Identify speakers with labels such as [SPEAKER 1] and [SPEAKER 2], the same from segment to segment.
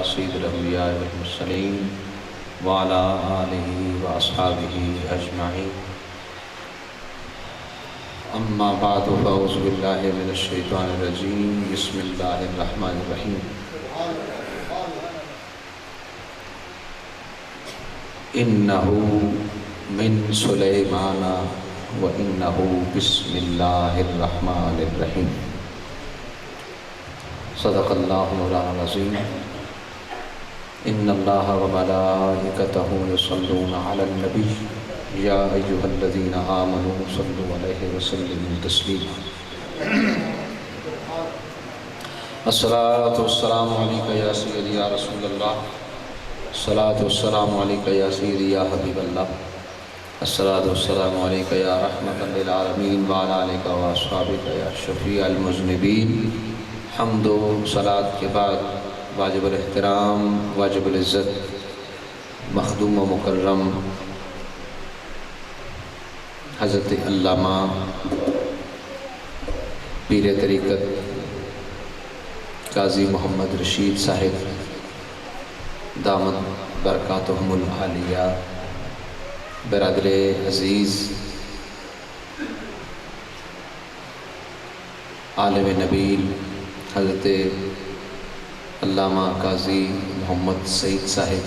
[SPEAKER 1] سید الانبیاء والمرسلین وعلی آلہ واصحابہ اجمعین اما بعد فاعوذ باللہ من الشیطان الرجیم بسم اللہ الرحمن الرحیم انہو من سلیمان وانہو بسم اللہ الرحمن الرحیم صدق اللہ مولانا العظیم ان اللہ وملائکتہ یصلون علی النبی یا ایہا الذین آمنوا صلوا علیہ وسلموا تسلیما الصلاۃ والسلام علیکہ یا سیدی یا رسول اللہ الصلاۃ والسلام علیکہ یا سیدی یا حبیب اللہ الصلاۃ والسلام علیکہ یا رحمۃ للعالمین وعلی آلک و اصحابک یا شفیع المذنبین۔ حمد و صلاۃ کے بعد واجب الاحترام، واجب العزت، مخدوم و مکرم حضرت علامہ پیر طریقت قاضی محمد رشید صاحب دامت برکاتہم العالیہ، برادر عزیز عالم نبیل حضرت علامہ قاضی محمد سعید صاحب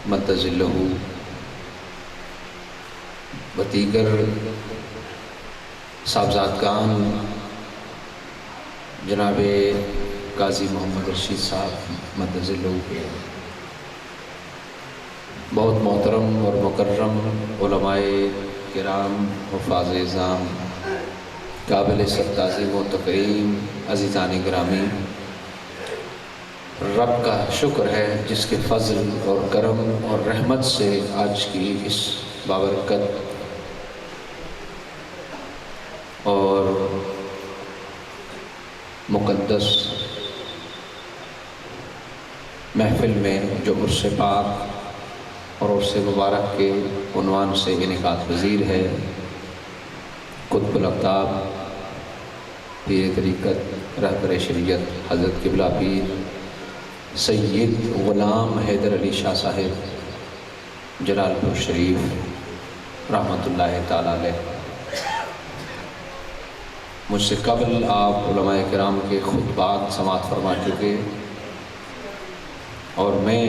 [SPEAKER 1] مدظ اللہ و دیگر صاحبزادگان، جناب قاضی محمد رشید صاحب مدظ اللہ، بہت محترم اور مکرم علماء کرام، حفاظ اعظام، قابل سب تعظیم و تکریم، عزیزان گرامی، رب کا شکر ہے جس کے فضل اور کرم اور رحمت سے آج کی اس بابرکت اور مقدس محفل میں جو عرس پاک اور عرس مبارک کے عنوان سے انعقاد پذیر ہے، قطب الاقطاب پیر طریقت رہبر شریعت حضرت قبلہ پیر سید غلام حیدر علی شاہ صاحب جلال پور شریف رحمۃ اللہ تعالی علیہ، مجھ سے قبل آپ علماء کرام کے خطبات سماعت فرما چکے، اور میں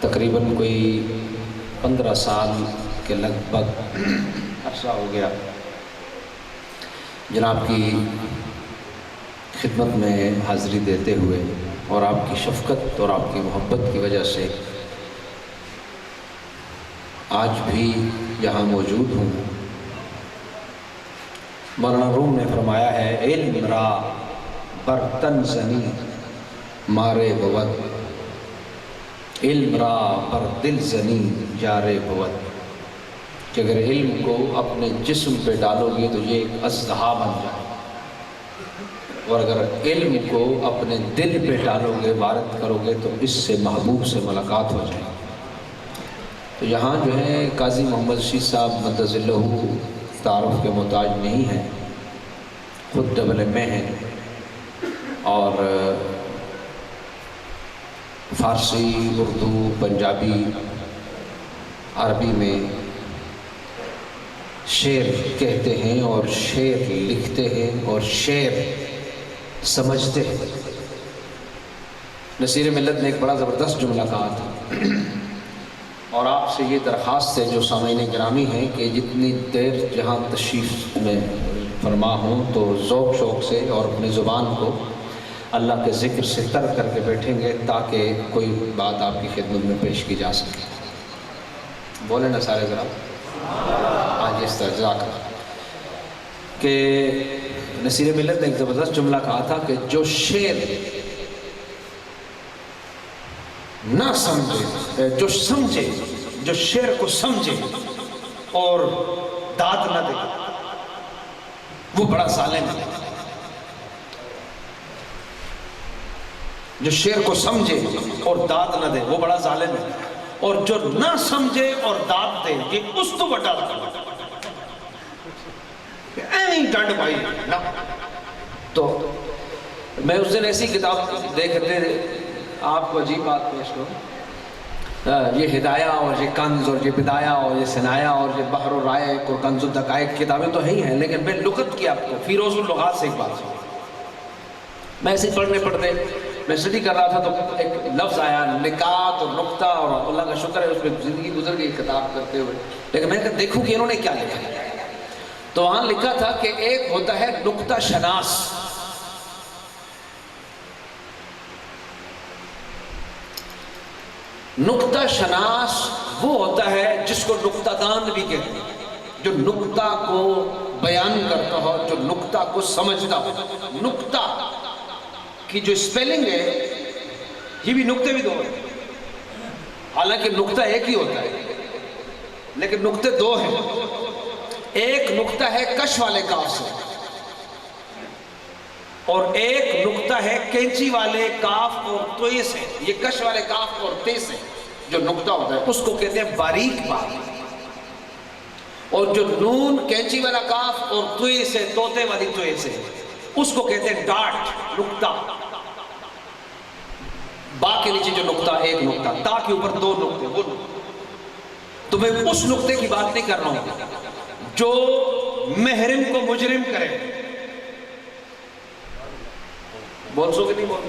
[SPEAKER 1] تقریباً کوئی 15 سال کے لگ بھگ عرصہ ہو گیا جناب کی خدمت میں حاضری دیتے ہوئے، اور آپ کی شفقت اور آپ کی محبت کی وجہ سے آج بھی یہاں موجود ہوں۔ مولانا روم نے فرمایا ہے، علم را برتن زنی مارے بود، علم را بر دل زنی یارے بود، کہ اگر علم کو اپنے جسم پہ ڈالو گے تو یہ ایک اژدہا بن جائے، اور اگر علم کو اپنے دل پہ ڈالو گے، وارد کرو گے، تو اس سے محبوب سے ملاقات ہو جائے۔ تو یہاں جو ہے قاضی محمد رشید صاحب مدظ اللہ تعارف کے محتاج نہیں ہیں، خود ڈبل ایم اے ہیں، اور فارسی، اردو، پنجابی، عربی میں شعر کہتے ہیں اور شعر لکھتے ہیں اور شعر سمجھتے ہیں۔ نصیر ملت نے ایک بڑا زبردست جملہ کہا تھا، اور آپ سے یہ درخواست ہے جو سامعین گرامی ہیں کہ جتنی دیر جہاں تشریف میں فرما ہوں تو ذوق شوق سے اور اپنی زبان کو اللہ کے ذکر سے تر کر کے بیٹھیں گے، تاکہ کوئی بات آپ کی خدمت میں پیش کی جا سکے۔ بولیں نا سارے ذرا آج اس طرح جزاک اللہ۔ کہ نصیر ملت نے ایک زبردست جملہ کہا تھا کہ جو شعر نہ سمجھے، جو شعر کو سمجھے اور داد نہ دے، وہ بڑا ظالم ہے۔ جو شعر کو سمجھے اور داد نہ دے وہ بڑا ظالم ہے، اور جو نہ سمجھے اور داد دے یہ اس تو بڑا ظالم ہے۔ ایویں ڈنڈ بھائی نہ تو میں اس دن ایسی کتاب دیکھتے آپ کو عجیب بات پیش کروں، یہ ہدایہ اور یہ کنز اور یہ بدایہ اور یہ ثنایا اور یہ بحر الرائق اور کنز الدقائق کتابیں تو ہی ہیں، لیکن میں لغت کی آپ کو فیروز اللغات سے ایک بات سنوں۔ میں ایسے پڑھتے میں اسٹڈی کر رہا تھا تو ایک لفظ آیا نکات اور نقطہ، اور اللہ کا شکر ہے اس میں زندگی گزر گئی کتاب کرتے ہوئے، لیکن میں دیکھوں کہ انہوں نے کیا لکھا ہے۔ تو وہاں لکھا تھا کہ ایک ہوتا ہے نقطہ شناس، نقطہ شناس وہ ہوتا ہے جس کو نقطہ دان بھی کہتے ہیں، جو نقطہ کو بیان کرتا ہو، جو نقطہ کو سمجھتا ہو۔ نقطہ کی جو اسپیلنگ ہے یہ بھی نقطے بھی دو ہیں، حالانکہ نقطہ ایک ہی ہوتا ہے لیکن نقطے دو ہیں۔ ایک نقطہ ہے کش والے کاف سے، اور ایک نقطہ ہے کینچی والے کاف اور توئے سے۔ یہ کش والے کاف اور تے سے جو نقطہ ہوتا ہے اس کو کہتے ہیں باریک بات، اور جو نون کینچی والا کاف اور توئے سے، طوطے والی توئے سے، اس کو کہتے ہیں ڈاٹ، نقطہ۔ با کے نیچے جو نقطہ ایک نقطہ، تا کے اوپر دو نقطے، وہ نقطہ۔ تو میں اس نقطے کی بات نہیں کر رہا ہوں جو محرم کو مجرم کرے، بول سو کہ نہیں بول،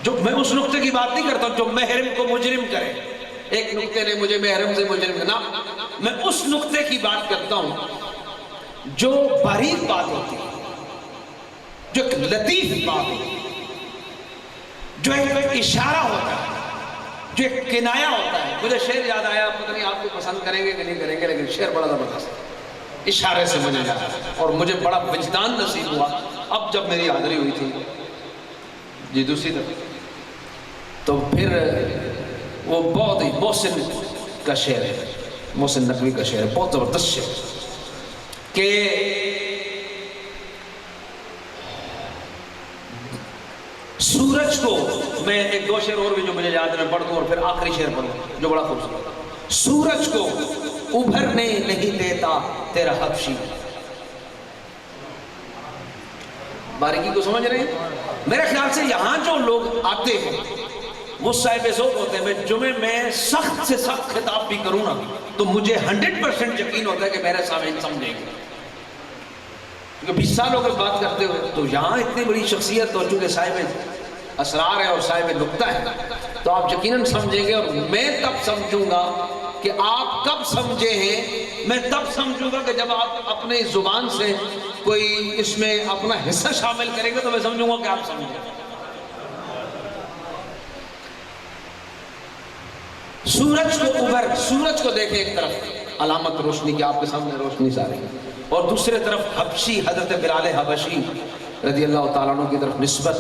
[SPEAKER 1] جو میں اس نقطے کی بات نہیں کرتا ہوں جو محرم کو مجرم کرے۔ ایک نقطے نے مجھے محرم سے مجرم کرنا، میں اس نقطے کی بات کرتا ہوں جو باریک بات ہوتی ہے، جو ایک لطیف بات ہوتی ہے، جو ایک اشارہ ہوتا ہے، جو ایک کنایہ ہوتا ہے۔ مجھے شعر یاد آیا، پتہ نہیں آپ کو پسند کریں گے کہ نہیں کریں گے، لیکن شعر بڑا زبردست ہے، اشارے سے مجھے یاد آیا اور مجھے بڑا وجدان نصیب ہوا اب جب میری حاضری ہوئی تھی جی دوسری طرف۔ تو پھر وہ بہت ہی محسن کا شعر ہے، محسن نقوی کا شعر ہے، بہت زبردست شعر کہ سورج کو، میں ایک دو شعر اور بھی جو مجھے یاد ہے میں پڑھ دوں اور پھر آخری شعر پڑھوں جو بڑا خوبصورت۔ سورج کو ابھرنے نہیں دیتا تیرا حبشی۔ باریکی کو سمجھ رہے ہیں؟ میرے خیال سے یہاں جو لوگ آتے ہیں وہ صاحب ذوق ہوتے ہیں۔ میں جمعے میں سخت سے سخت خطاب بھی کروں نا تو مجھے 100% یقین ہوتا ہے کہ میرے سامنے سمجھیں گے، کیونکہ 20 سال ہو گئے بات کرتے ہوئے۔ تو یہاں اتنی بڑی شخصیت اور چونکہ صاحب اسرار ہے اور صاحب نقطہ ہے تو آپ یقیناً سمجھیں گے، اور میں تب سمجھوں گا کہ آپ کب سمجھے ہیں۔ میں تب سمجھوں گا کہ جب آپ اپنے زبان سے کوئی اس میں اپنا حصہ شامل کریں گے تو میں سمجھوں گا کہ آپ سمجھیں۔ سورج کو ابھر، سورج کو دیکھیں ایک طرف علامت روشنی کی، آپ کے سامنے روشنی ساری، اور دوسرے طرف حبشی حضرت بلال حبشی رضی اللہ تعالیٰ عنہ کی طرف نسبت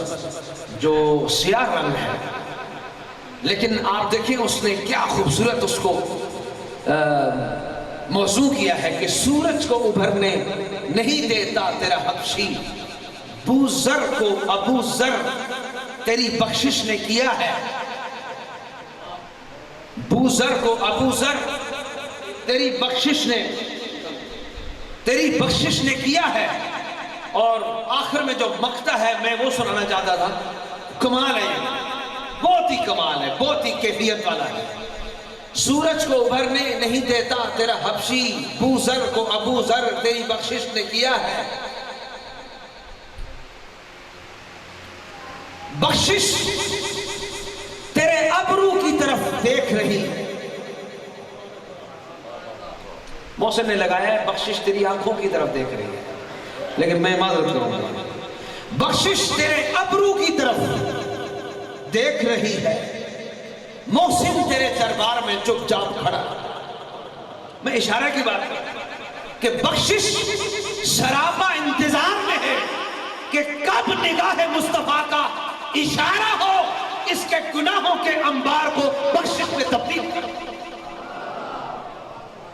[SPEAKER 1] جو سیاہ رنگ ہے، لیکن آپ دیکھیں اس نے کیا خوبصورت اس کو موضوع کیا ہے کہ سورج کو ابھرنے نہیں دیتا تیرا حبشی، بو ذر کو ابو ذر تیری بخشش نے کیا ہے، بو ذر کو ابو ذر تیری بخشش نے کیا ہے۔ اور آخر میں جو مقطع ہے میں وہ سنانا چاہتا تھا، کمال ہے، بہت ہی کمال ہے، بہت ہی کیفیت والا ہے۔ سورج کو ابھرنے نہیں دیتا تیرا حبشی، بو ذر کو ابو ذر تیری بخشش نے کیا ہے، بخشش تیرے ابرو کی طرف دیکھ رہی ہے۔ محسن نے لگایا ہے بخشش تیری آنکھوں کی طرف دیکھ رہی ہے، لیکن میں معذرت کروں گا، بخشش تیرے ابرو کی طرف دیکھ رہی ہے، محسن تیرے دربار میں چپ چاپ کھڑا۔ میں اشارہ کی بات کروں کہ بخشش سراپا انتظار میں ہے کہ کب نگاہ مصطفیٰ کا اشارہ ہو اس کے گناہوں کے انبار کو بخشش میں تبدیل کرو۔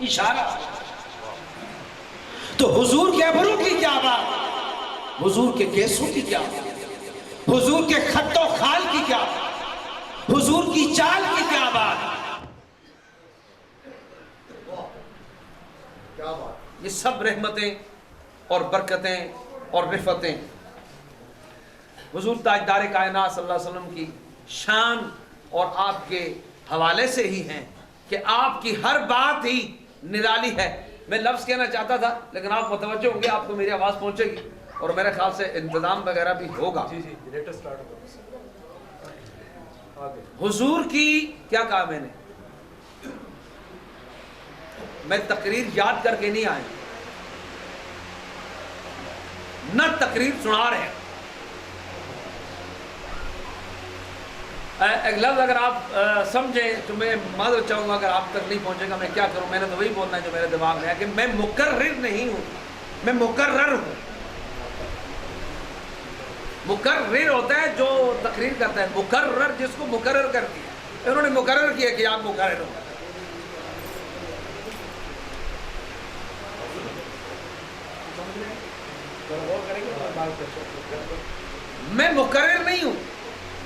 [SPEAKER 1] اشارہ تو حضور کے ابرو کی کیا بات، حضور کے کیسوں کی کیا بات، حضور کے خط و خال کی کیا بات، حضور کی چال کی کیا بات۔ یہ سب رحمتیں اور برکتیں اور رفعتیں حضور تاجدار کائنات صلی اللہ علیہ وسلم کی شان اور آپ کے حوالے سے ہی ہیں کہ آپ کی ہر بات ہی نرالی ہے. میں لفظ کہنا چاہتا تھا لیکن آپ متوجہ ہوں گے, آپ کو میری آواز پہنچے گی اور میرے خیال سے انتظام وغیرہ بھی ہوگا. حضور کی کیا کہا میں تقریر یاد کر کے نہیں آیا, نہ تقریر سنا رہے ہیں. ایک لفظ اگر آپ سمجھیں تو میں معذرت چاہوں گا اگر آپ تک نہیں پہنچے گا, میں کیا کروں. میں نے تو وہی بولنا ہے جو میرے دماغ میں ہے کہ میں مقرر نہیں ہوں, میں مقرر ہوں. مقرر ہوتا ہے جو تقریر کرتا ہے, مقرر جس کو مقرر کر دیا, انہوں نے مقرر کیا کہ آپ مقرر ہو. میں مقرر نہیں ہوں,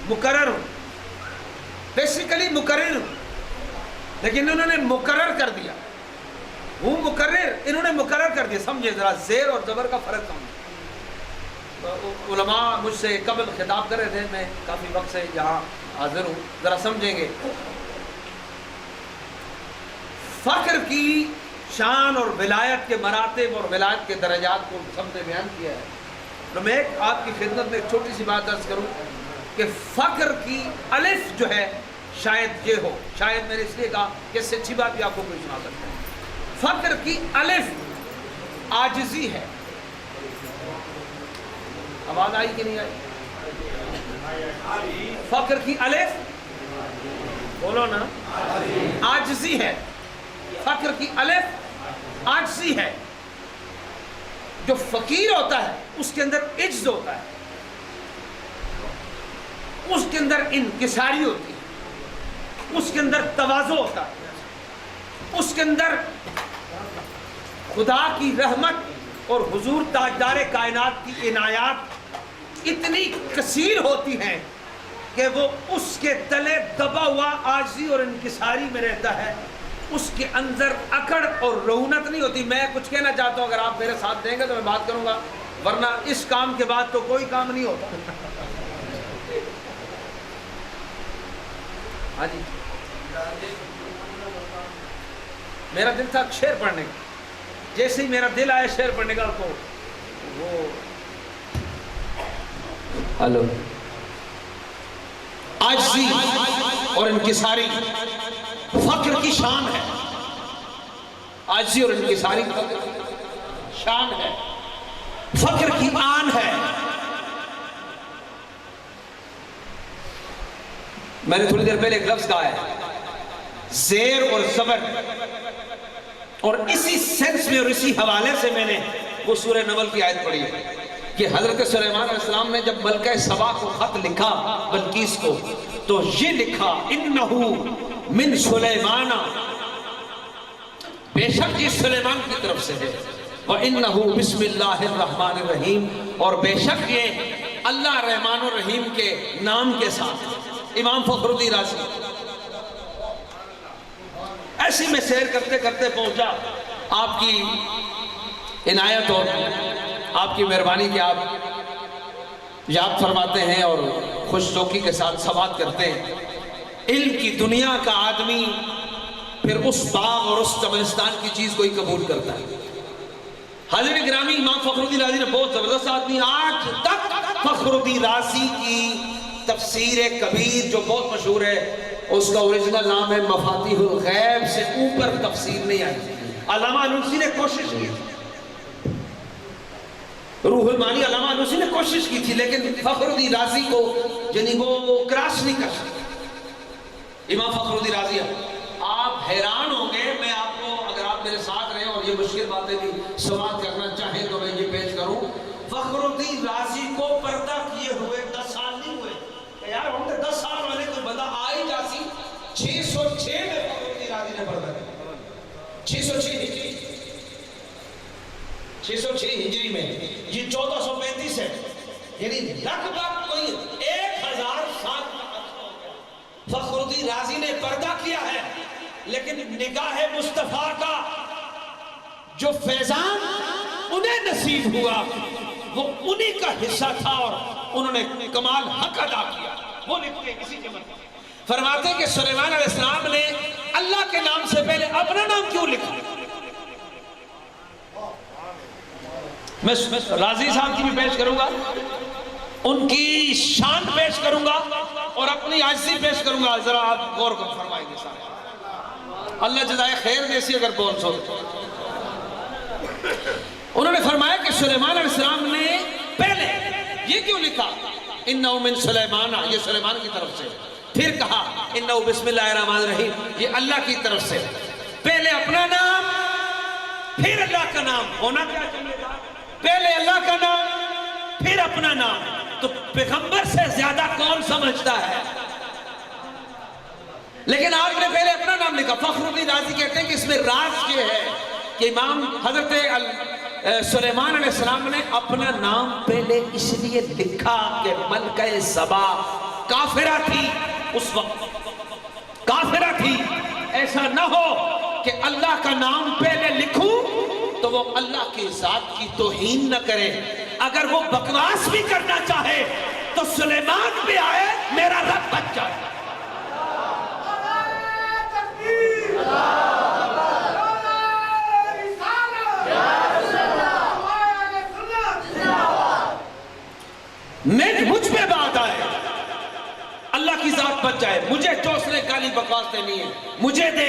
[SPEAKER 1] مقرر ہوں, بیسیکلی مقرر ہوں, لیکن انہوں نے مقرر کر دیا. ہوں مقرر, انہوں نے مقرر کر دیا. سمجھے ذرا زیر اور زبر کا فرق سمجھے. علماء مجھ سے قبل خطاب کر رہے تھے, میں کافی وقت سے یہاں حاضر ہوں, ذرا سمجھیں گے. فخر کی شان اور ولایت کے مراتب اور ولایت کے درجات کو سب نے بیان کیا ہے. تو میں آپ کی خدمت میں ایک چھوٹی سی بات عرض کروں کہ فخر کی الف جو ہے شاید یہ ہو, شاید میں نے اس لیے کہا کہ اس سے اچھی بات بھی آپ کو کوئی سنا سکتا ہے. فخر کی الف عاجزی ہے. آواز آئی کہ نہیں آئی؟ فخر کی الف بولو نا, عاجزی ہے. فخر کی الف عاجزی ہے. جو فقیر ہوتا ہے اس کے اندر عجز ہوتا ہے, اس کے اندر انکساری ہوتی ہے, اس کے اندر تواضع ہوتا ہے, اس کے اندر خدا کی رحمت اور حضور تاجدار کائنات کی عنایات اتنی کثیر ہوتی ہیں کہ وہ اس کے تلے دبا ہوا عاجزی اور انکساری میں رہتا ہے. اس کے اندر اکڑ اور رونت نہیں ہوتی. میں کچھ کہنا چاہتا ہوں, اگر آپ میرے ساتھ دیں گے تو میں بات کروں گا, ورنہ اس کام کے بعد تو کوئی کام نہیں ہوتا. ہاں جی, میرا دل تھا شعر پڑھنے کا, جیسے ہی میرا دل آیا شعر پڑھنے کا تو وہ ہلو عاجزی اور انکساری فخر کی شان ہے. عاجزی اور انکساری شان ہے, فخر کی آن ہے. میں نے تھوڑی دیر پہلے ایک لفظ کہا ہے زیر اور زبر, اور اسی سینس میں اور اسی حوالے سے میں نے وہ سورہ نمل کی آیت پڑھی ہے کہ حضرت سلیمان علیہ السلام نے جب ملکہ سبا کو خط لکھا بلقیس کو, تو یہ لکھا انہو من سلیمان, بے شک یہ سلیمان کی طرف سے ہے, وَإِنَّهُ بسم اللہ الرحمن الرحیم, اور بے شک یہ اللہ رحمان الرحیم کے نام کے ساتھ. امام فخر الدین رازی. ایسی میں سیر کرتے کرتے پہنچا آپ کی عنایت اور آپ کی مہربانی کہ آپ یاد فرماتے ہیں اور خوش ذوقی کے ساتھ سوات کرتے ہیں. علم کی دنیا کا آدمی پھر اس باغ اور اس قبرستان کی چیز کو ہی قبول کرتا ہے. حاضرین گرامی, امام فخر الدین رازی نے بہت زبردست آدمی, آج تک فخر الدین رازی کی تفسیر کبیر جو بہت مشہور ہے, اس کا اوریجنل نام ہے مفاتیح الغیب, سے اوپر تفسیر نہیں آئی. علامہ علوسی نے کوشش کی, روح المانی علامہ علوسی نے کوشش کی تھی, لیکن فخر الدین رازی کو یعنی وہ کراس نہیں کر سکتے. امام فخر الدین رازی, آپ حیران ہوں گے, میں آپ کو اگر آپ میرے ساتھ رہیں اور یہ مشکل باتیں بھی سماعت کرنا چاہیں تو میں یہ پیش کروں. فخر الدین رازی کو پردہ کیے ہوئے 10 سال نہیں ہوئے کہ یار ہم نے 10 سال والے کوئی بندہ آئی جاسی. 606 میں فخر الدین رازی نے پردہ کیا, 606 ہجری میں, یہ 1435 ہے, یعنی لگ بھگ کوئی 1000 سال فخر الدین رازی نے پردہ کیا ہے. لیکن نگاہ مصطفیٰ کا جو فیضان انہیں نصیب ہوا وہ انہی کا حصہ تھا, اور
[SPEAKER 2] انہوں نے کمال حق ادا کیا، وہ لکھتے ہیں اسی کے مطلب فرماتے ہیں کہ سلیمان علیہ السلام نے اللہ کے نام سے پہلے اپنا نام کیوں لکھا؟ میں راضی صاحب کی بھی پیش کروں گا، ان کی شان پیش کروں گا اور اپنی عاجزی پیش کروں گا، ذرا آپ غور کر فرمائیں گے سارے، اللہ جزائے خیر دیسی اگر بول سو۔ انہوں نے فرمایا کہ سلیمان علیہ السلام نے پہلے یہ کیوں لکھا انہو من سلیمان، یہ سلیمان کی طرف سے، پھر کہا انہو بسم اللہ الرحمن الرحیم، یہ اللہ کی طرف سے، پہلے اپنا نام پھر اللہ کا نام، ہونا کیا چاہیے تھا پہلے اللہ کا نام پھر اپنا نام، تو پیغمبر سے زیادہ کون سمجھتا ہے؟ لیکن آپ نے پہلے اپنا نام لکھا۔ فخر الدین رازی کہتے ہیں کہ اس میں راز یہ ہے کہ امام حضرت سلیمان علیہ السلام نے اپنا نام پہلے اس لیے لکھا کہ ملکہ سبا کافرہ تھی، اس وقت کافرہ تھی، ایسا نہ ہو کہ اللہ کا نام پہلے لکھوں تو وہ اللہ کی ذات کی توہین نہ کرے، اگر وہ بکواس بھی کرنا چاہے تو سلیمان بھی آئے میرا رب بچ جائے۔ مجھ پہ بات آئے، اللہ کی ذات بچ جائے، مجھے چوسنے گالی بکواس دینی ہے مجھے دے،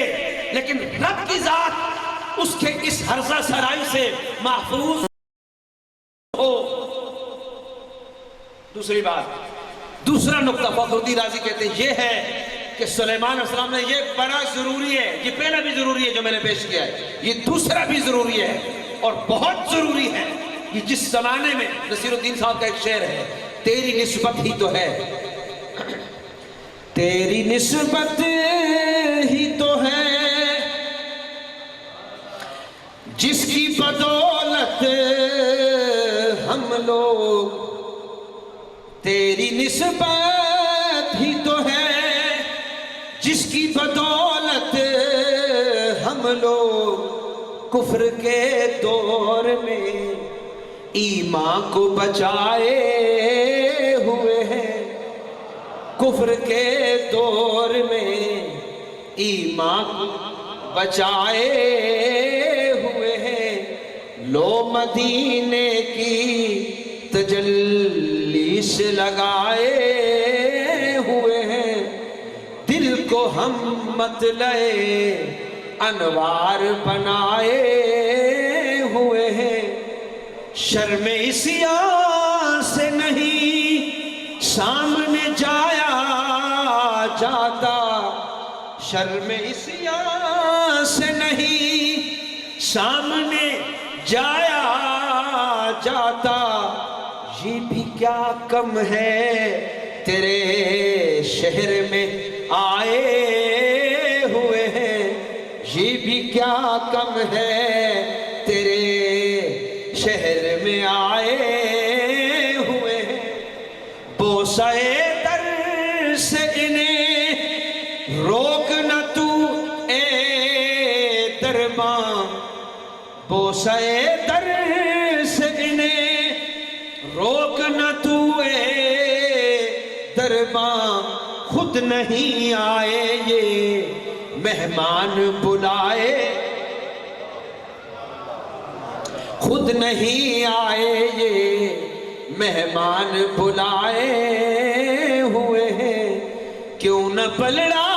[SPEAKER 2] لیکن رب کی ذات اس کے اس ہرزہ سرائی سے محفوظ ہو۔ دوسری بات، دوسرا نقطہ فخر الدین رازی کہتے ہیں یہ ہے کہ سلیمان علیہ السلام نے، یہ بڑا ضروری ہے، یہ پہلا بھی ضروری ہے جو میں نے پیش کیا ہے، یہ دوسرا بھی ضروری ہے اور بہت ضروری ہے۔ یہ جس زمانے میں نصیر الدین صاحب کا ایک شعر ہے، تیری نسبت ہی تو ہے، تیری نسبت ہی تو ہے جس کی بدولت ہم لوگ، تیری نسبت ہی تو ہے جس کی بدولت ہم لوگ کفر کے دور میں ایمان کو بچائے ہوئے ہیں، کفر کے دور میں ایمان کو بچائے ہوئے ہیں، لو مدینے کی تجلی سے لگائے ہوئے ہیں، دل کو ہم مطلع انوار بنائے ہوئے ہیں، شرم عصیان سے نہیں سامنے جایا جاتا، شرم عصیان سے نہیں سامنے جایا جاتا، یہ بھی کیا کم ہے تیرے شہر میں آئے ہوئے ہیں، یہ بھی کیا کم ہے تیرے شہر میں آئے ہوئے ہیں، بوسہ در سے انہیں روک نہ تو اے درباں، بوسہ در سے انہیں روک نہ تو اے درباں، خود نہیں آئے یہ مہمان بلائے، خود نہیں آئے یہ مہمان بلائے ہوئے ہیں، کیوں نہ پلڑا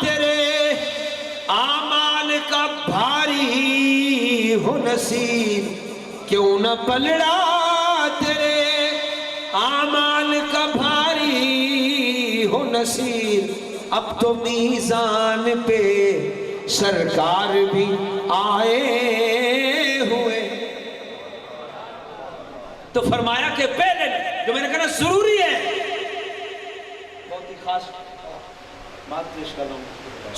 [SPEAKER 2] تیرے اعمال کا بھاری ہو نصیب، کیوں نہ پلڑا تیرے اعمال کا بھاری ہو نصیب، اب تو میزان پہ سرکار بھی آئے ہوئے۔ تو فرمایا کہ پہلے جو میں نے کہا ضروری ہے، بہت ہی خاص بات پیش کر رہا ہوں،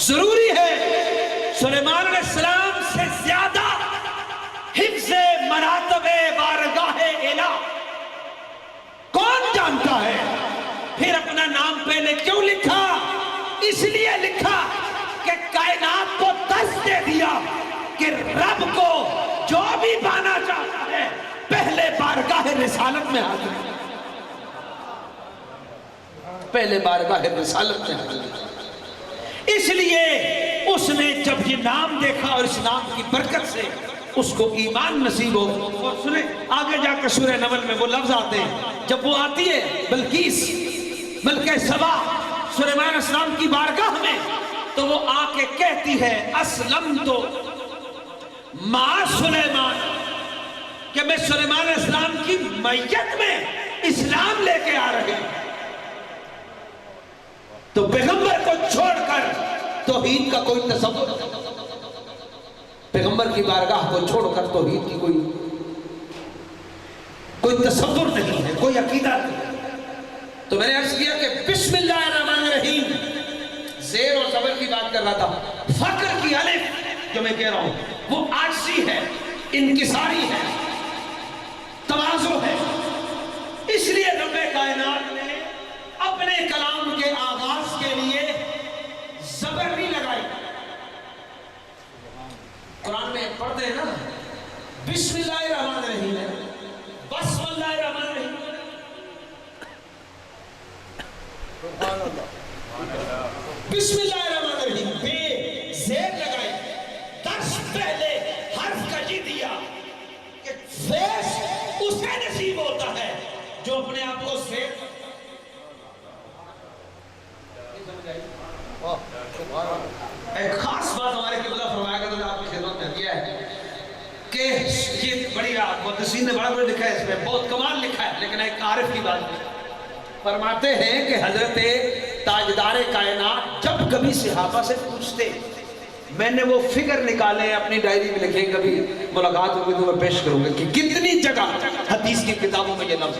[SPEAKER 2] ضروری ہے سلیمان علیہ السلام سے زیادہ حفظ مراتب بارگاہ الہ کون جانتا ہے؟ پھر اپنا نام پہلے کیوں لکھا؟ اس لیے لکھا کہ کائنات کو دست دے دیا کہ رب کو جو بھی پانا چاہتا ہے پہلے بارگاہ رسالت میں حاضر ہے۔ پہلے بارگاہ رسالت میں حاضر ہوا۔ اس لیے اس نے جب یہ نام دیکھا اور اس نام کی برکت سے اس کو ایمان نصیب ہو، اور سنیں آگے جا کر سورہ نمل میں وہ لفظ آتے ہیں، جب وہ آتی ہے بلقیس ملکہ سبا سلیمان علیہ السلام کی بارگاہ میں، تو وہ آ کے کہتی ہے اسلمت مع سلیمان، کہ میں سلیمان علیہ السلام کی میت میں اسلام لے کے آ رہے ہیں۔ تو پیغمبر کو چھوڑ کر توحید کا کوئی تصور، پیغمبر کی بارگاہ کو چھوڑ کر توحید کی کوئی تصور نہیں ہے، کوئی عقیدہ نہیں۔ تو میں نے عرض کیا کہ بسم اللہ الرحمن الرحیم، زیر اور صبر کی بات کر رہا تھا، فقر کی الف جو میں کہہ رہا ہوں وہ عاجزی ہے، انکساری ہے، تواضع ہے۔ اس لیے رب کائنات نے اپنے کلام کے آغاز کے لیے زبر نہیں لگائی۔ قرآن میں پڑھتے ہیں نا بسم اللہ الرحمن الرحیم ہے، بسم اللہ الرحمن الرحیم، بسم اللہ الرحمن الرحیم، بے زیر لگائی۔ درس پہلے حرف کا جی دیا کہ فیض اسے نصیب ہوتا ہے جو اپنے آپ کو زیر۔ ایک خاص بات ہمارے قبلہ فرمایا کرتے ہیں، آپ کی خدمت میں کیا ہے کہ یہ بڑی محدثین نے بڑا لکھا ہے، اس میں بہت کمال لکھا ہے، لیکن ایک عارف کی بات ہے۔ فرماتے ہیں کہ حضرت تاجدار کائنات جب کبھی صحابہ سے پوچھتے، میں نے وہ فگر نکالے اپنی ڈائری میں لکھے، کبھی ملاقات ہوگی تو میں پیش کروں گا کہ کتنی جگہ حدیث کی کتابوں میں یہ لفظ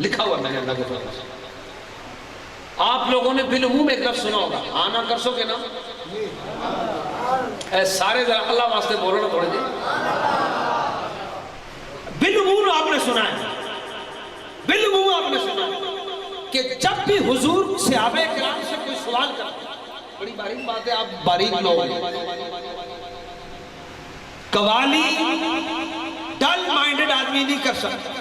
[SPEAKER 2] لکھا ہوا میں نے اللہ کے فضل سے۔ آپ لوگوں نے بالعموم ایک لفظ سنا ہوگا، آنا کر سو گے نا، اے سارے ذرا اللہ واسطے بولو نا تھوڑے جی، بالعموم آپ نے سنا ہے، بالعموم آپ نے سنا ہے کہ جب بھی حضور صحابہ کرام سے کوئی سوال کرتے، بڑی باریک بات ہے، آپ باریک لوگ قوالی ڈل مائنڈڈ آدمی نہیں کر سکتا۔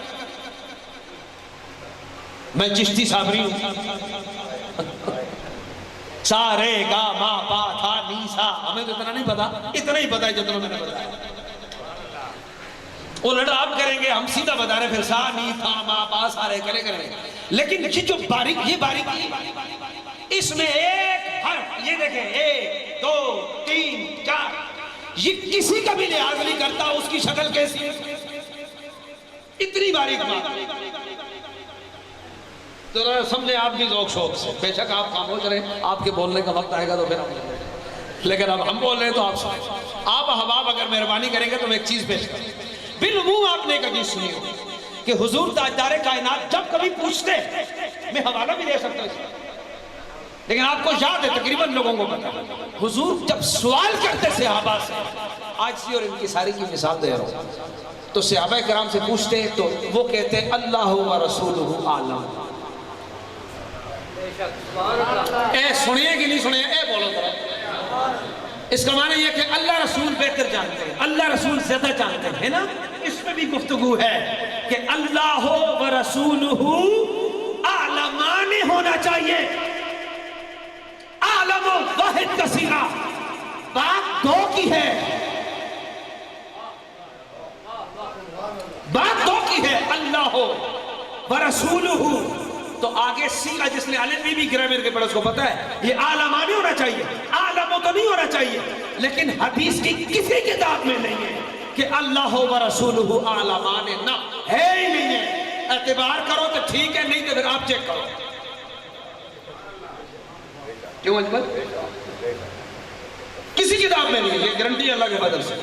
[SPEAKER 2] میں چشتی صابری ہوں، سارے گا ما پا تھا نی سا، ہمیں تو اتنا نہیں پتا، اتنا ہی پتا ہے جتنا میں نے بتایا۔ وہ لڑا آپ کریں گے، ہم سیدھا بتا رہے، پھر سا نی تھا ما پا سارے کرے کریں، لیکن یہ جو باریک، یہ باریکی اس میں ایک حرف، یہ دیکھیں 1 2 3 4، یہ کسی کا بھی لحاظ نہیں کرتا اس کی شکل کیسی، اتنی باریک بات۔ تو سمجھیں آپ بھی ذوق شوق سے، بے شک آپ خاموش رہیں، آپ کے بولنے کا وقت آئے گا تو پھر ہم بولیں گے، لیکن اب ہم بول رہے ہیں تو آپ سنیں۔ آپ احباب اگر مہربانی کریں گے تو میں ایک چیز پیش کروں، بالعموم آپ نے ایک حدیث سنی ہو کہ حضور تاجدار کائنات جب کبھی پوچھتے، میں حوالہ بھی دے سکتا ہوں لیکن آپ کو یاد ہے، تقریباً لوگوں کو پتا، حضور جب سوال کرتے صحابہ سے، آج سی اور ان کی ساری کی مثال دے رہا ہوں، تو صحابہ کرام سے پوچھتے تو وہ کہتے اللہ و رسولہ اعلم۔ اے سنیے کہ نہیں سنیے، اے بولو ذرا، اس کا معنی یہ کہ اللہ رسول بہتر جانتے ہیں، اللہ رسول زیادہ جانتے ہیں نا۔ اس میں بھی گفتگو ہے کہ اللہ و رسولہ اعلمان ہونا چاہیے، عالم و واحد کا صیغہ، بات دو کی ہے، بات دو کی ہے، اللہ و رسولہ، تو آگے صیغہ جس نے علم بھی گرامر کے پڑھا اس کو پتا ہے، یہ عالمانی ہونا چاہیے، عالموں تو نہیں ہونا چاہیے، لیکن حدیث کی کسی کتاب میں نہیں ہے کہ اللہ و رسولہ عالمان، نہ ہے ہی نہیں ہے۔ اعتبار کرو تو ٹھیک ہے، نہیں تو پھر آپ چیک کرو، کیوں اجمل؟ کسی کتاب میں نہیں ہے، یہ گارنٹی اللہ کے بدل سے۔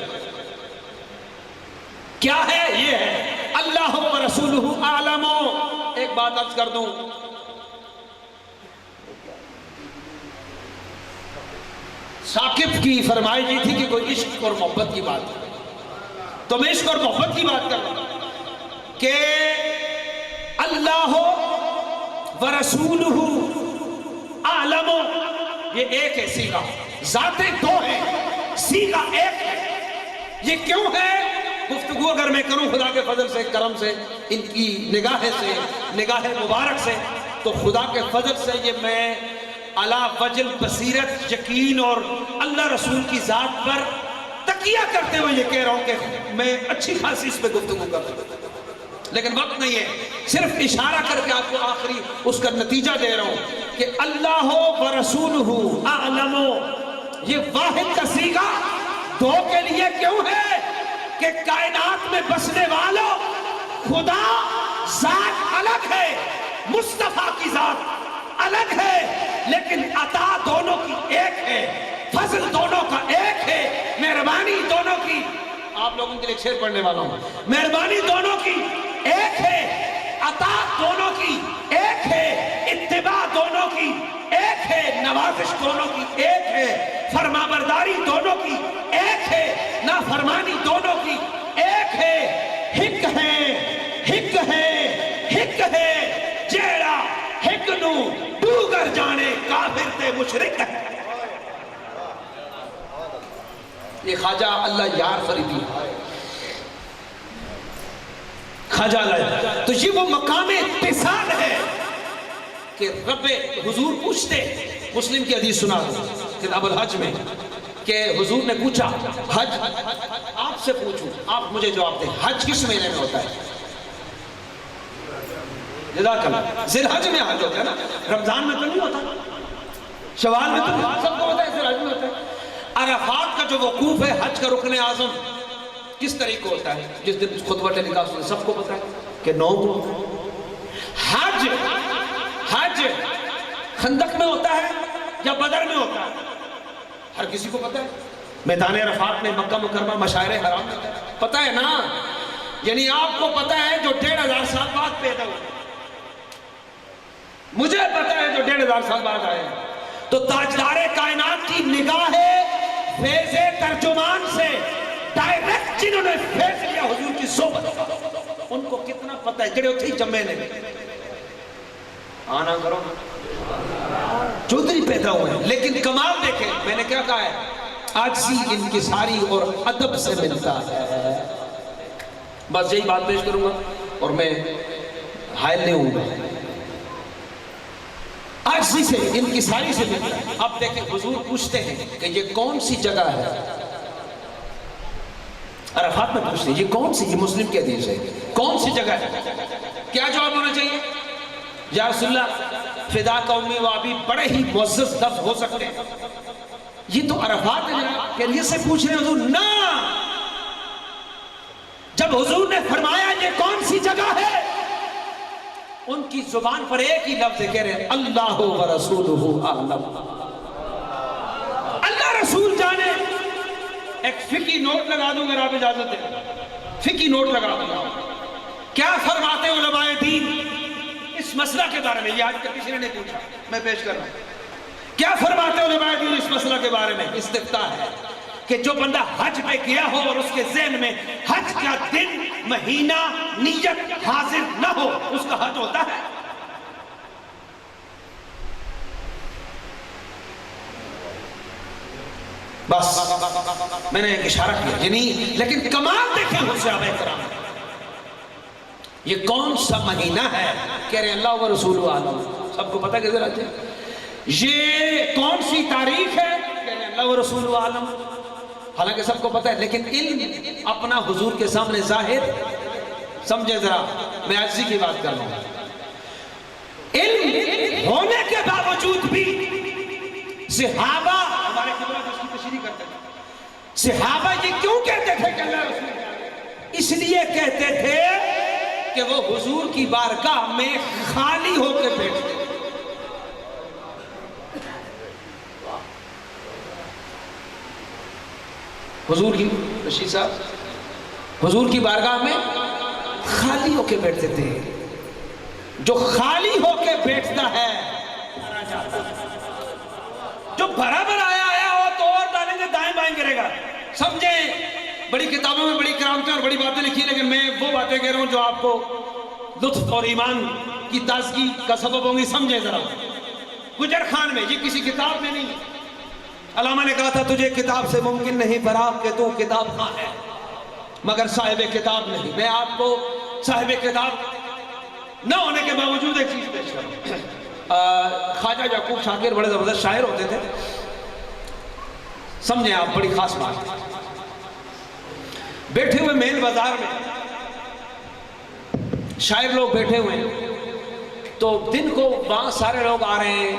[SPEAKER 2] کیا ہے؟ یہ ہے اللہ و رسولہ عالم۔ ایک بات عرض کر دوں، ثاقب کی فرمائش یہ تھی کہ کوئی عشق اور محبت کی بات ہے، تو میں عشق اور محبت کی بات کر رہا ہوں کہ اللہ و رسولہ عالم، یہ ایک ہے صیغہ، ذاتیں دو ہیں، صیغہ ایک ہے۔ یہ کیوں ہے؟ گفتگو اگر میں کروں خدا کے فضل سے، کرم سے، ان کی نگاہ سے، نگاہ مبارک سے، تو خدا کے فضل سے یہ میں علی وجل بصیرت، یقین اور اللہ رسول کی ذات پر تکیہ کرتے ہوئے یہ کہہ رہا ہوں کہ میں اچھی خاصی اس پہ گفتگو کر رہا ہوں، لیکن وقت نہیں ہے، صرف اشارہ کر کے آپ کو آخری اس کا نتیجہ دے رہا ہوں کہ اللہ و رسولہ اعلم، یہ واحد کا صیغہ دو کے لیے کیوں ہے کہ کائنات میں بسنے والوں خدا ذات الگ ہے، مصطفیٰ کی ذات الگ ہے، لیکن عطا دونوں کی ایک ہے، فضل دونوں کا ایک ہے، مہربانی دونوں کی، آپ لوگوں کے لیے شعر پڑھنے والا ہوں، مہربانی دونوں کی ایک ہے، عطا دونوں کی ایک ہے، اتباع دونوں کی ایک ہے، نوازش دونوں کی ایک ہے، فرمانبرداری دونوں کی ایک ہے، نافرمانی دونوں کی ایک ہے، ہک ہے، ہک ہے، ہک ہے، جیڑا ہک نو ڈوگر جانے کافر تے مشرک ہے۔ یہ خواجہ اللہ یار فریدی خواجہ اللہ، تو یہ وہ مقام اتصال ہے کہ رب حضور پوچھتے، مسلم کی حدیث سنا دو کتاب الحج میں، کہ حضور نے پوچھا حج آپ سے پوچھوں، آپ مجھے جواب دیں، حج کس مہینے میں ہوتا ہے؟ جزاک اللہ، ذی الحج میں حج ہوتا ہے نا، رمضان میں تو نہیں ہوتا، شوال میں تو نہیں، سب کو پتہ ہے ذی الحج میں ہوتا ہے۔ عرفات کا جو وقوف ہے حج کا رکن اعظم کس طریقے ہوتا ہے؟ جس دن خطبہ نکاح سنے سب کو پتہ ہے کہ 9 کو حج خندق میں ہوتا ہے یا بدر میں ہوتا ہے؟ ہر کسی کو پتہ ہے، میدان عرفات میں، مکہ مکرمہ، مشاعر حرام میں پتہ ہے نا، یعنی آپ کو پتہ ہے جو 1500 سال بعد پیدا ہوئے، مجھے پتہ ہے جو 1500 سال بعد آئے ہیں، تو تاجدار کائنات کی نگاہ فیض ترجمان سے ڈائریکٹ جنہوں نے فیض لیا حضور کی صحبت، ان کو کتنا پتہ ہے جڑے اتھی جمعے نے آنا کرو چودھری پیدا ہوئے ہیں، لیکن کمال دیکھیں، میں نے کیا کہا ہے، عاجزی انکساری اور ادب سے ملتا ہے، بس یہی بات پیش کروں گا اور میں حائل نہیں ہوں گا، عاجزی سے انکساری سے ملتا ہے۔ اب دیکھیں حضور پوچھتے ہیں کہ یہ کون سی جگہ ہے، عرفات میں پوچھتے ہیں یہ کون سی، یہ مسلم کی حدیث ہے، کون سی جگہ ہے؟ کیا جواب ہونا چاہیے؟ یا رسول اللہ فدا کا امی و ابی بڑے ہی معزز لفظ ہو سکتے ہیں، یہ تو عرفات ہے جناب، خیریت سے پوچھ رہے ہیں حضور، نا، جب حضور نے فرمایا یہ کون سی جگہ ہے، ان کی زبان پر ایک ہی لفظ کہہ رہے ہیں اللہ و رسولہ اعلم، اللہ رسول جانے۔ ایک فقہی نوٹ لگا دوں اگر آپ اجازت دیں، فقہی نوٹ لگا دوں، کیا فرماتے علماء دین اس مسئلہ کے بارے میں، یہ آج تک کسی نے نہیں پوچھا، میں پیش کر رہا ہوں، کیا فرماتے علماء دین اس مسئلہ کے بارے میں؟ استفتاء ہے کہ جو بندہ حج پہ گیا ہو اور اس کے ذہن میں حج کا دن، مہینہ، نیت حاضر نہ ہو، اس کا حج ہوتا ہے؟ بس میں نے ایک اشارہ کیا، یعنی لیکن کمال دیکھیں ہو صحابہ کرام، یہ کون سا مہینہ ہے؟ کہہ رہے ہیں اللہ و رسول عالم، سب کو پتہ کیسے رہتے ہیں؟ یہ کون سی تاریخ ہے؟ کہہ رہے ہیں اللہ و رسول عالم، حالانکہ سب کو پتہ ہے، لیکن علم اپنا حضور کے سامنے ظاہر، سمجھے ذرا، میں عاجزی کی بات کر رہا ہوں، علم ہونے کے باوجود بھی صحابہ، ہمارے قبلہ اس کی تشریح کرتے تھے، صحابہ یہ کیوں کہتے تھے کہ اللہ رسول؟ اس لیے کہتے تھے کہ وہ حضور کی بارگاہ میں خالی ہو کے بیٹھتے تھے، حضور کی رشید صاحب حضور کی بارگاہ میں خالی ہو کے بیٹھتے تھے، جو خالی ہو کے بیٹھتا ہے، جو برابر آیا ہو تو اور ڈالیں گے، دائیں بائیں گرے گا، سمجھیں، بڑی کتابوں میں بڑی کرامتیں اور بڑی باتیں لکھی، لیکن میں وہ باتیں کہہ رہا ہوں جو آپ کو لطف اور ایمان کی تازگی کا سبب ہوں گی، سمجھیں ذرا، گجر خان میں، یہ کسی کتاب میں نہیں، علامہ نے کہا تھا تجھے کتاب سے ممکن نہیں فراغ کہ تو کتاب خواہ ہے مگر صاحب کتاب نہیں، میں آپ کو صاحب کتاب نہ ہونے کے باوجود ایک چیز پیش کرو. خواجہ یعقوب شاکر بڑے زبردست شاعر ہوتے تھے. سمجھیں آپ, بڑی خاص بات. بیٹھے ہوئے مین بازار میں شاعر لوگ بیٹھے ہوئے ہیں, تو دن کو وہاں سارے لوگ آ رہے ہیں,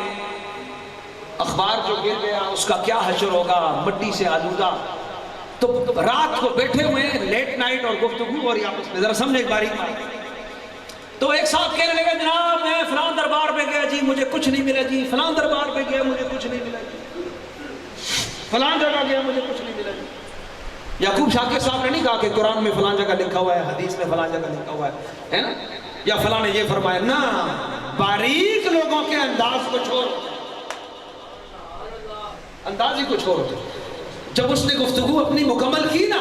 [SPEAKER 2] اخبار جو گر گیا اس کا کیا حشر ہوگا, مٹی سے آلودہ. تو رات کو بیٹھے ہوئے ہیں, لیٹ نائٹ, اور گفتگو ہو رہی ہے آپس میں. ذرا سمجھے ایک باری بات. تو ایک صاحب کہنے لگا جناب میں فلاں دربار پہ گیا جی مجھے کچھ نہیں ملا جی, فلاں دربار پہ گیا مجھے کچھ نہیں ملا جی, فلاں جگہ گیا مجھے کچھ نہیں ملا جی. یعقوب شاکر صاحب نے نہیں کہا کہ قرآن میں فلاں جگہ لکھا ہوا ہے, حدیث میں فلاں جگہ لکھا ہوا ہے نا, یا فلاں نے یہ فرمایا. نہ, باریک لوگوں کے انداز کو چھوڑ, انداز ہی کو چھوڑ. جب اس نے گفتگو اپنی مکمل کی نا,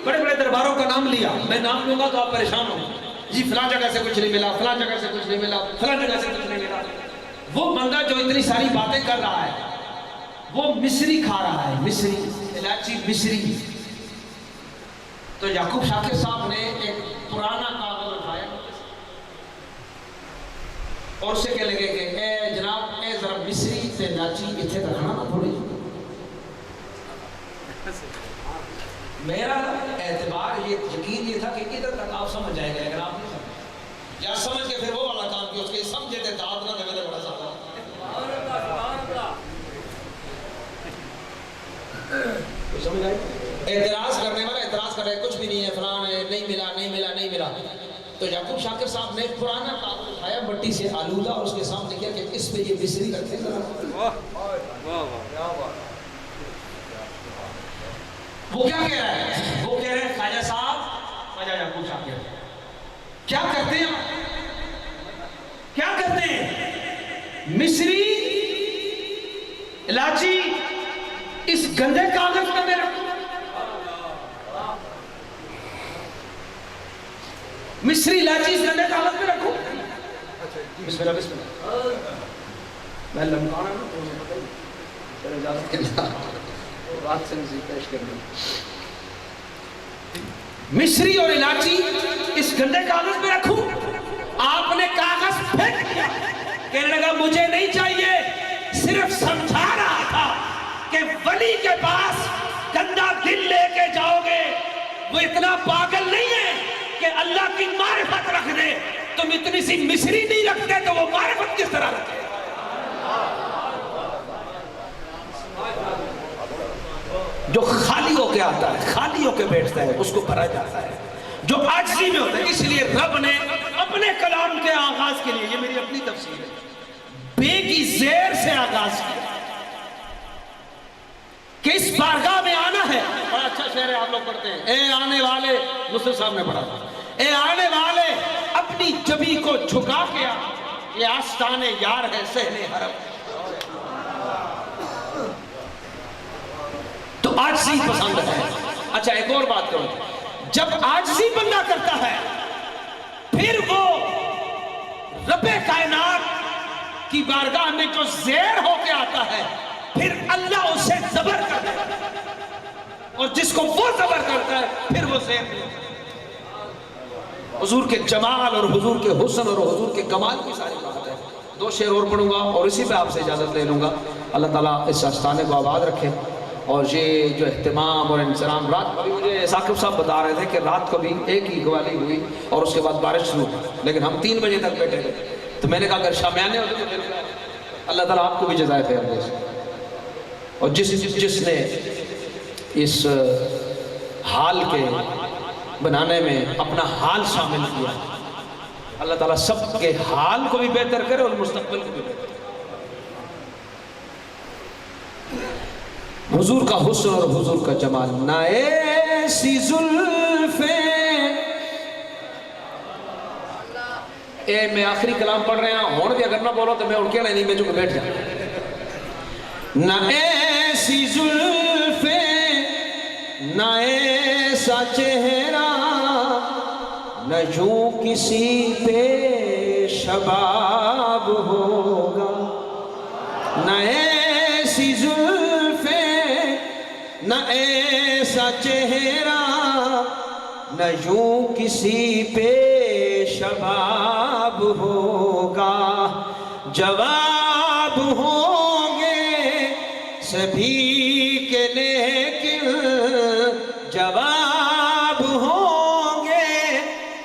[SPEAKER 2] بڑے بڑے درباروں کا نام لیا, میں نام لوں گا تو آپ پریشان ہوں جی, فلاں جگہ سے کچھ نہیں ملا, فلاں جگہ سے کچھ نہیں ملا, فلاں جگہ سے کچھ نہیں ملا. وہ بندہ جو اتنی ساری باتیں کر رہا ہے وہ مصری کھا رہا ہے, مصری الائچی مصری. تو یعقوب شاکر صاحب نے ایک پرانا کاغذ اٹھایا اور اسے کہنے لگے کہ اے جناب, اے ذرا مصری تے الائچی اتنے رکھنا نا تھوڑی. میرا اعتبار یہ یقین یہ تھا کہ ادھر تک آپ سمجھ جائے گا, اگر آپ نہیں سمجھ یا سمجھ کے پھر وہ والا کام کیا, اس کے سمجھے تھے داد نہ دے بڑا سارا. سمجھ آئی؟ اعتراض کرنے والا اعتراض کر رہے کچھ بھی نہیں ہے, فلاں ہے, نہیں ملا نہیں ملا نہیں ملا. تو یعقوب شاکر صاحب نے پرانا کاغذ اٹھایا مٹی سے آلودہ, اور اس کے سامنے کیا کہ اس پہ یہ مصری رکھتے ذرا. وہ کیا کہہ رہا ہے, وہ کہہ رہے ہیں خواجہ صاحب, خواجہ یعقوب شاکر کیا کرتے ہیں, کیا کرتے ہیں, مصری الائچی اس گندے کاغذ پہ میں رکھوں, مصری الائچی اس گندے کاغذ پہ رکھوں. بسم اللہ بسم اللہ, میں لمکانا نا تو مجھے پتہ ہی اجازت کے بات سے نصیب پیش کرنے. مصری اور الائچی اس گندے کاغذ پہ رکھوں. آپ نے کاغذ پھینک دیا, کہنے لگا مجھے نہیں چاہیے, صرف سمجھا رہا تھا کہ ولی کے پاس گندا دل لے کے جاؤ گے, وہ اتنا پاگل نہیں ہے کہ اللہ کی معرفت رکھ دے. تم اتنی سی مصری نہیں رکھتے تو وہ معرفت کس طرح رکھے. جو خالی ہو کے آتا ہے, خالی ہو کے بیٹھتا ہے, اس کو بھرا جاتا ہے. جو عاجزی میں ہوتا ہے, اس لیے رب نے اپنے کلام کے آغاز کے لیے, یہ میری اپنی تفسیر ہے, بے کی زیر سے آغاز کیا کہ اس بارگاہ میں آنا ہے. بڑا اچھا شعر ہے, آپ لوگ پڑھتے ہیں, اے آنے والے, مسلم صاحب نے پڑھا, اے آنے والے اپنی جبی کو جھکا کے آ, یہ آستان یار ہے صحن حرم. تو عاجزی پسند ہے. اچھا ایک اور بات کرو, جب عاجزی بندہ کرتا ہے پھر وہ رب کائنات کی بارگاہ میں جو زیر ہو کے آتا ہے, پھر اللہ اسے زبر کر دیتا ہے, اور جس کو وہ زبر کرتا ہے پھر وہ زیر نہیں ہوتا. حضور کے جمال اور حضور کے حسن اور حضور کے کمال کی ساری بات ہے. 2 شعر اور پڑھوں گا اور اسی پہ آپ سے اجازت لے لوں گا. اللہ تعالیٰ اس آستانے کو آباد رکھے. اور یہ جو اہتمام اور انسلام, رات کو بھی مجھے ثاقب صاحب بتا رہے تھے کہ رات کو بھی ایک ہی قوالی ہوئی اور اس کے بعد بارش شروع, لیکن ہم 3 بجے تک بیٹھے تھے. تو میں نے کہا اگر شامیانے ہوتے تو پھر اللہ تعالیٰ آپ کو بھی جزائے خیر دے. اور جس نے اس حال کے بنانے میں اپنا حال شامل کیا, اللہ تعالیٰ سب کے حال کو بھی بہتر کرے اور مستقبل کو بھی بہتر. حضور کا حسن اور حضور کا جمال, نہ ایسی زلفیں. میں آخری کلام پڑھ رہے ہیں, ہون بھی اگر نہ بولو تو میں ان کے نہیں, میں چونکہ بیٹھ جاؤں. نہ ایسی زلفیں, نہ ایسا چہرہ, نہ یوں کسی پہ شباب ہوگا. نہ ایسی زلفیں, نہ ایسا چہرہ, نہ یوں کسی پہ شباب ہوگا، جواب ہوں گے سبھی کے لیکن جواب ہوں گے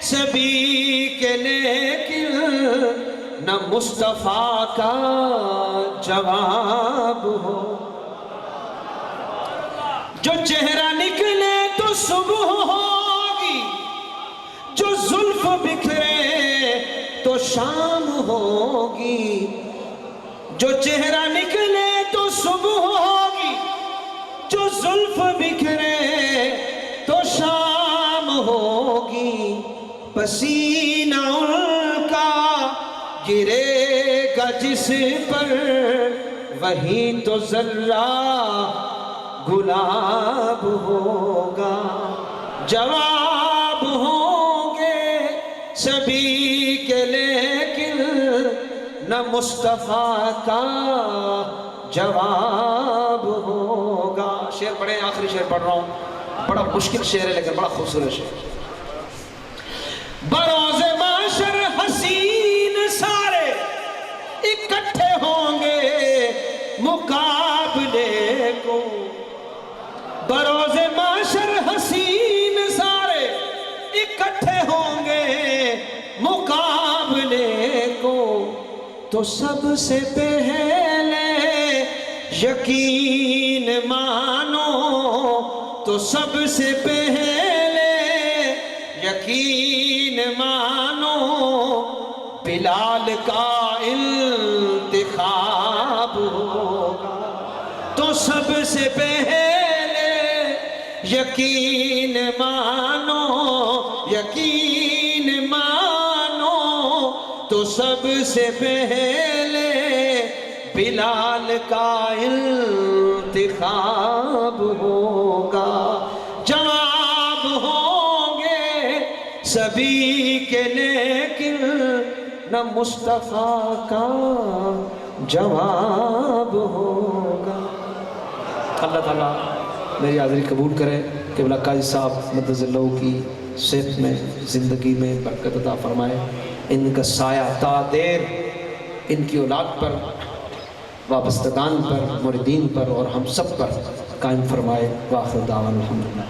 [SPEAKER 2] سبھی کے لیکن نہ مصطفیٰ کا جواب ہو۔ جو چہرہ نکلے تو صبح ہوگی، جو زلف بکھرے تو شام ہوگی، جو چہرہ نکلے تو صبح ہوگی، جو زلف بکھرے تو شام ہوگی، پسینہ ان کا گرے گا جس پر وہی تو ذرہ گلاب ہوگا، جواب ہوں گے سبھی کے لیکن نہ مصطفیٰ کا جواب ہوگا۔ شعر پڑھیں، آخری شعر پڑھ رہا ہوں، بڑا مشکل شعر ہے لیکن بڑا خوبصورت شعر۔ بروز معاشر حسین سارے اکٹھے ہوں گے مقابلے کو، بروز معاشر حسین سارے اکٹھے ہوں گے مقابلے کو، تو سب سے پہلے یقین مانو، تو سب سے پہلے یقین مانو، بلال کا انتخاب ہوگا، تو سب سے پہلے یقین مانو، یقین مانو، تو سب سے پہلے بلال کا انتخاب ہوگا، جواب ہوں گے سبھی کے لیکن نہ مصطفیٰ کا جواب ہوگا۔ اللہ تعالیٰ میری حاضری قبول کرے، قبلہ قاضی صاحب مدد اللہ کی صحت میں زندگی میں برکت عطا فرمائے، ان کا سایہ تا دیر ان کی اولاد پر، وابستگان پر، مریدین پر اور ہم سب پر قائم فرمائے۔ وآخر دعوانا الحمدللہ۔